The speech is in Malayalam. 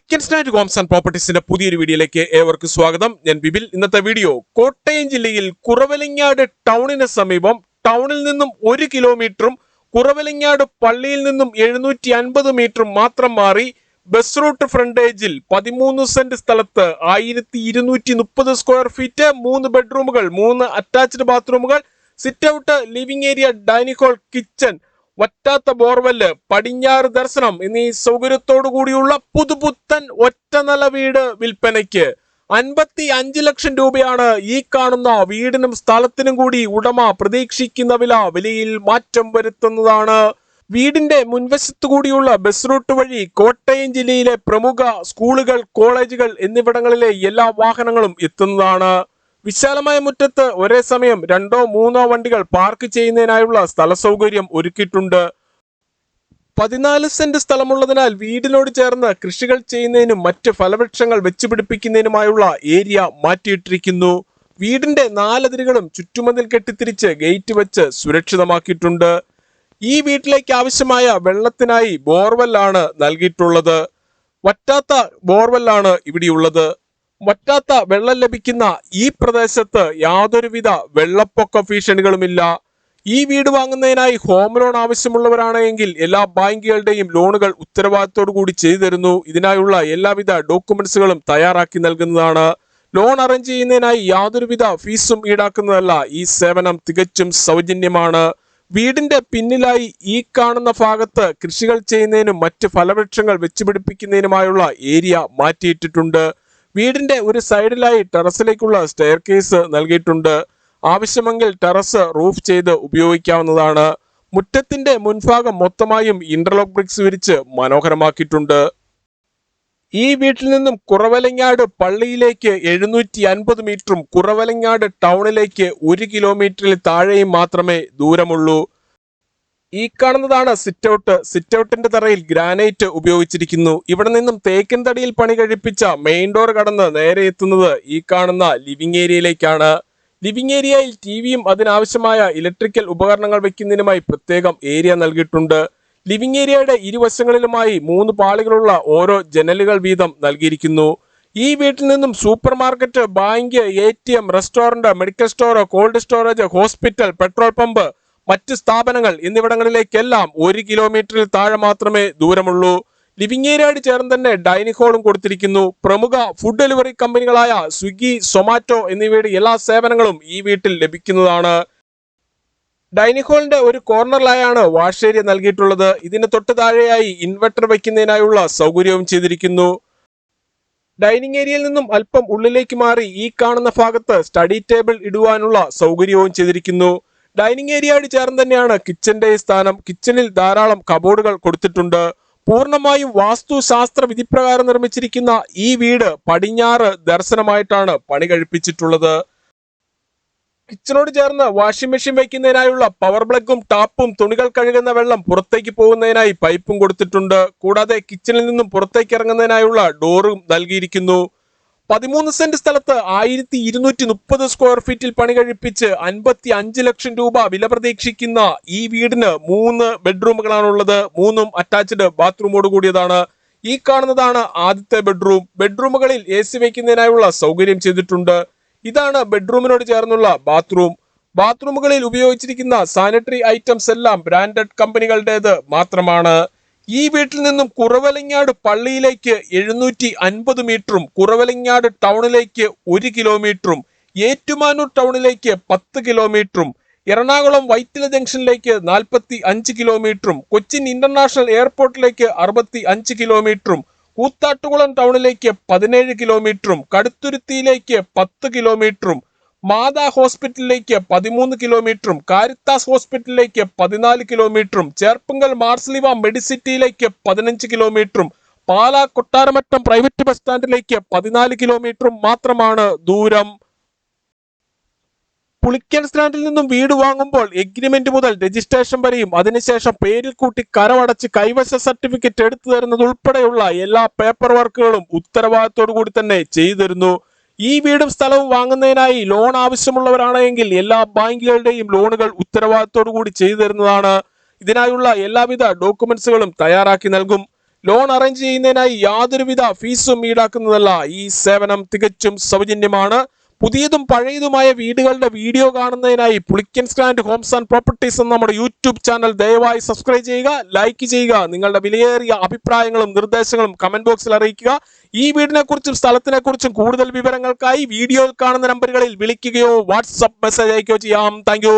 പുളിക്കൻ സ്റ്റാൻഡ് ഹോംസ് ആൻഡ് പ്രോപ്പർട്ടീസിന്റെ പുതിയൊരു വീഡിയോയിലേക്ക് ഏവർക്കും സ്വാഗതം. ഞാൻ ബിബിൽ. ഇന്നത്തെ വീഡിയോ കോട്ടയം ജില്ലയിൽ കുറവലങ്ങാട് ടൗണിന് സമീപം ടൗണിൽ നിന്നും 1 കിലോമീറ്ററും കുറവലങ്ങാട് പള്ളിയിൽ നിന്നും 750 മീറ്ററും മാത്രം മാറി ബസ് റൂട്ട് ഫ്രണ്ടേജിൽ 13 സെന്റ് സ്ഥലത്ത് 1230 സ്ക്വയർ ഫീറ്റ് 3 ബെഡ്റൂമുകൾ 3 അറ്റാച്ച്ഡ് ബാത്റൂമുകൾ, sit out, living area, dining hall, kitchen, വറ്റാത്ത ബോർവെല്, പടിഞ്ഞാറ് ദർശനം എന്നീ സൗകര്യത്തോടു കൂടിയുള്ള പുതുപുത്തൻ ഒറ്റനില വീട് വിൽപ്പനയ്ക്ക് 55 ലക്ഷം രൂപയാണ് ഈ കാണുന്ന വീടിനും സ്ഥലത്തിനും കൂടി ഉടമ പ്രതീക്ഷിക്കുന്ന വിലയിൽ മാറ്റം വരുത്തുന്നതാണ്. വീടിന്റെ മുൻവശത്തു കൂടിയുള്ള ബസ് റൂട്ട് വഴി കോട്ടയം ജില്ലയിലെ പ്രമുഖ സ്കൂളുകൾ, കോളേജുകൾ എന്നിവിടങ്ങളിലെ എല്ലാ വാഹനങ്ങളും എത്തുന്നതാണ്. വിശാലമായ മുറ്റത്ത് ഒരേ സമയം 2-3 വണ്ടികൾ പാർക്ക് ചെയ്യുന്നതിനായുള്ള സ്ഥല സൗകര്യം ഒരുക്കിയിട്ടുണ്ട്. 14 സെന്റ് സ്ഥലമുള്ളതിനാൽ വീടിനോട് ചേർന്ന് കൃഷികൾ ചെയ്യുന്നതിനും മറ്റ് ഫലവൃക്ഷങ്ങൾ വെച്ചുപിടിപ്പിക്കുന്നതിനുമായുള്ള ഏരിയ മാറ്റിയിട്ടിരിക്കുന്നു. വീടിന്റെ 4 അതിരുകളും ചുറ്റുമതിൽ കെട്ടിത്തിരിച്ച് ഗേറ്റ് വെച്ച് സുരക്ഷിതമാക്കിയിട്ടുണ്ട്. ഈ വീട്ടിലേക്ക് ആവശ്യമായ വെള്ളത്തിനായി ബോർവെല്ലാണ് നൽകിയിട്ടുള്ളത്. വറ്റാത്ത ബോർവെല്ലാണ് ഇവിടെയുള്ളത്. വറ്റാത്ത വെള്ളം ലഭിക്കുന്ന ഈ പ്രദേശത്ത് യാതൊരുവിധ വെള്ളപ്പൊക്ക ഭീഷണികളുമില്ല. ഈ വീട് വാങ്ങുന്നതിനായി ഹോം ലോൺ ആവശ്യമുള്ളവരാണെങ്കിൽ എല്ലാ ബാങ്കുകളുടെയും ലോണുകൾ ഉത്തരവാദിത്തോടു കൂടി ചെയ്തു തരുന്നു. ഇതിനായുള്ള എല്ലാവിധ ഡോക്യുമെന്റ്സുകളും തയ്യാറാക്കി നൽകുന്നതാണ്. ലോൺ അറേഞ്ച് ചെയ്യുന്നതിനായി യാതൊരുവിധ ഫീസും ഈടാക്കുന്നതല്ല. ഈ സേവനം തികച്ചും സൗജന്യമാണ്. വീടിന്റെ പിന്നിലായി ഈ കാണുന്ന ഭാഗത്ത് കൃഷികൾ ചെയ്യുന്നതിനും മറ്റ് ഫലവൃക്ഷങ്ങൾ വെച്ചുപിടിപ്പിക്കുന്നതിനുമായുള്ള ഏരിയ മാറ്റിയിട്ടിട്ടുണ്ട്. വീടിന്റെ ഒരു സൈഡിലായി ടെറസിലേക്കുള്ള സ്റ്റെയർ കേസ് നൽകിയിട്ടുണ്ട്. ആവശ്യമെങ്കിൽ ടെറസ് റൂഫ് ചെയ്ത് ഉപയോഗിക്കാവുന്നതാണ്. മുറ്റത്തിന്റെ മുൻഭാഗം മൊത്തമായും ഇന്റർലോക്ക് ബ്രിക്സ് വിരിച്ച് മനോഹരമാക്കിയിട്ടുണ്ട്. ഈ വീട്ടിൽ നിന്നും കുറവലങ്ങാട് പള്ളിയിലേക്ക് 750 മീറ്ററും കുറവലങ്ങാട് ടൗണിലേക്ക് 1 കിലോമീറ്ററിൽ താഴെയും മാത്രമേ ദൂരമുള്ളൂ. ഈ കാണുന്നതാണ് സിറ്റ് ഔട്ട്. സിറ്റ് ഔട്ടിന്റെ തറയിൽ ഗ്രാനൈറ്റ് ഉപയോഗിച്ചിരിക്കുന്നു. ഇവിടെ നിന്നും തേക്കൻ തടിയിൽ പണി കഴിപ്പിച്ച മെയിൻ ഡോർ കടന്ന് നേരെ എത്തുന്നത് ഈ കാണുന്ന ലിവിംഗ് ഏരിയയിലേക്കാണ്. ലിവിംഗ് ഏരിയയിൽ ടിവിയും അതിനാവശ്യമായ ഇലക്ട്രിക്കൽ ഉപകരണങ്ങൾ വെക്കുന്നതിനുമായി പ്രത്യേകം ഏരിയ നൽകിയിട്ടുണ്ട്. ലിവിംഗ് ഏരിയയുടെ ഇരുവശങ്ങളിലുമായി 3 പാളികളുള്ള ഓരോ ജനലുകൾ വീതം നൽകിയിരിക്കുന്നു. ഈ വീട്ടിൽ നിന്നും super market, bank, ATM, restaurant, medical store, cold storage, hospital, petrol pump, മറ്റ് സ്ഥാപനങ്ങൾ എന്നിവിടങ്ങളിലേക്കെല്ലാം 1 കിലോമീറ്ററിൽ താഴെ മാത്രമേ ദൂരമുള്ളൂ. ലിവിംഗ് ഏരിയയോട് ചേർന്ന് തന്നെ ഡൈനിങ് ഹാളും കൊടുത്തിരിക്കുന്നു. പ്രമുഖ ഫുഡ് ഡെലിവറി കമ്പനികളായ സ്വിഗ്ഗി, സൊമാറ്റോ എന്നിവയുടെ എല്ലാ സേവനങ്ങളും ഈ വീട്ടിൽ ലഭിക്കുന്നതാണ്. ഡൈനിങ് ഹാളിന്റെ ഒരു കോർണറിലായാണ് വാഷ് ഏരിയ നൽകിയിട്ടുള്ളത്. ഇതിന് തൊട്ട് താഴെയായി ഇൻവെർട്ടർ വയ്ക്കുന്നതിനായുള്ള സൗകര്യവും ചെയ്തിരിക്കുന്നു. ഡൈനിങ് ഏരിയയിൽ നിന്നും അല്പം ഉള്ളിലേക്ക് മാറി ഈ കാണുന്ന ഭാഗത്ത് സ്റ്റഡി ടേബിൾ ഇടുവാനുള്ള സൗകര്യവും ചെയ്തിരിക്കുന്നു. ഡൈനിങ് ഏരിയയോട് ചേർന്ന് തന്നെയാണ് കിച്ചന്റെ സ്ഥാനം. കിച്ചണിൽ ധാരാളം കബോർഡുകൾ കൊടുത്തിട്ടുണ്ട്. പൂർണ്ണമായും വാസ്തുശാസ്ത്ര വിധിപ്രകാരം നിർമ്മിച്ചിരിക്കുന്ന ഈ വീട് പടിഞ്ഞാറ് ദർശനമായിട്ടാണ് പണി കഴിപ്പിച്ചിട്ടുള്ളത്. കിച്ചണോട് ചേർന്ന് വാഷിംഗ് മെഷീൻ വയ്ക്കുന്നതിനായുള്ള പവർ പ്ലഗും ടാപ്പും, തുണികൾ കഴുകുന്ന വെള്ളം പുറത്തേക്ക് പോകുന്നതിനായി പൈപ്പും കൊടുത്തിട്ടുണ്ട്. കൂടാതെ കിച്ചണിൽ നിന്നും പുറത്തേക്ക് ഇറങ്ങുന്നതിനായുള്ള ഡോറും നൽകിയിരിക്കുന്നു. 13 സെന്റ് സ്ഥലത്ത് 1230 സ്ക്വയർ ഫീറ്റിൽ പണി കഴിപ്പിച്ച് 55 ലക്ഷം രൂപ വില പ്രതീക്ഷിക്കുന്ന ഈ വീടിന് 3 ബെഡ്റൂമുകളാണുള്ളത്. 3ഉം അറ്റാച്ച്ഡ് ബാത്റൂമോട് കൂടിയതാണ്. ഈ കാണുന്നതാണ് ആദ്യത്തെ ബെഡ്റൂം. ബെഡ്റൂമുകളിൽ AC വയ്ക്കുന്നതിനായുള്ള സൗകര്യം ചെയ്തിട്ടുണ്ട്. ഇതാണ് ബെഡ്റൂമിനോട് ചേർന്നുള്ള ബാത്റൂം. ബാത്റൂമുകളിൽ ഉപയോഗിച്ചിരിക്കുന്ന സാനിറ്ററി ഐറ്റംസ് എല്ലാം ബ്രാൻഡഡ് കമ്പനികളുടേത് മാത്രമാണ്. ഈ വീട്ടിൽ നിന്നും കുറവലങ്ങാട് പള്ളിയിലേക്ക് 750 മീറ്ററും കുറവലങ്ങാട് ടൗണിലേക്ക് 1 കിലോമീറ്ററും ഏറ്റുമാനൂർ ടൗണിലേക്ക് 10 കിലോമീറ്ററും എറണാകുളം വൈറ്റില ജംഗ്ഷനിലേക്ക് 45 കിലോമീറ്ററും കൊച്ചിൻ ഇന്റർനാഷണൽ എയർപോർട്ടിലേക്ക് 65 കിലോമീറ്ററും കൂത്താട്ടുകുളം ടൗണിലേക്ക് 17 കിലോമീറ്ററും കടുത്തുരുത്തിയിലേക്ക് 10 കിലോമീറ്ററും മാതാ ഹോസ്പിറ്റലിലേക്ക് 13 കിലോമീറ്ററും കാരിത്താസ് ഹോസ്പിറ്റലിലേക്ക് 14 കിലോമീറ്ററും ചേർപ്പുങ്കൽ മാർസ്ലിവ മെഡിസിറ്റിയിലേക്ക് 15 കിലോമീറ്ററും പാലാ കൊട്ടാരമറ്റം പ്രൈവറ്റ് ബസ് സ്റ്റാൻഡിലേക്ക് 14 കിലോമീറ്ററും മാത്രമാണ് ദൂരം. പുളിക്കൻ സ്റ്റാൻഡിൽ നിന്നും വീട് വാങ്ങുമ്പോൾ എഗ്രിമെന്റ് മുതൽ രജിസ്ട്രേഷൻ വരെയും അതിനുശേഷം പേരിൽ കൂട്ടി കരമടച്ച് കൈവശ സർട്ടിഫിക്കറ്റ് എടുത്തു തരുന്നത് ഉൾപ്പെടെയുള്ള എല്ലാ പേപ്പർ വർക്കുകളും ഉത്തരവാദിത്തോടു കൂടി തന്നെ ചെയ്തു തരുന്നു. ഈ വീടും സ്ഥലവും വാങ്ങുന്നതിനായി ലോൺ ആവശ്യമുള്ളവരാണെങ്കിൽ എല്ലാ ബാങ്കുകളുടെയും ലോണുകൾ ഉത്തരവാദിത്തോടു കൂടി ചെയ്തു തരുന്നതാണ്. ഇതിനായുള്ള എല്ലാവിധ ഡോക്യുമെന്റ്സുകളും തയ്യാറാക്കി നൽകും. ലോൺ അറേഞ്ച് ചെയ്യുന്നതിനായി യാതൊരുവിധ ഫീസും ഈടാക്കുന്നതല്ല. ഈ സേവനം തികച്ചും സൗജന്യമാണ്. പുതിയതും പഴയതുമായ വീടുകളുടെ വീഡിയോ കാണുന്നതിനായി Pulickan stand Holmes and properties എന്ന നമ്മുടെ യൂട്യൂബ് ചാനൽ ദയവായി സബ്സ്ക്രൈബ് ചെയ്യുക, ലൈക്ക് ചെയ്യുക. നിങ്ങളുടെ വിലയേറിയ അഭിപ്രായങ്ങളും നിർദ്ദേശങ്ങളും കമന്റ് ബോക്സിൽ അറിയിക്കുക. ഈ വീടിനെ കുറിച്ചും സ്ഥലത്തിനെ കുറിച്ചും കൂടുതൽ വിവരങ്ങൾക്കായി വീഡിയോയിൽ കാണുന്ന നമ്പറുകളിൽ വിളിക്കുകയോ വാട്സ്ആപ്പ് മെസ്സേജ് അയക്കുകയോ ചെയ്യാം. താങ്ക്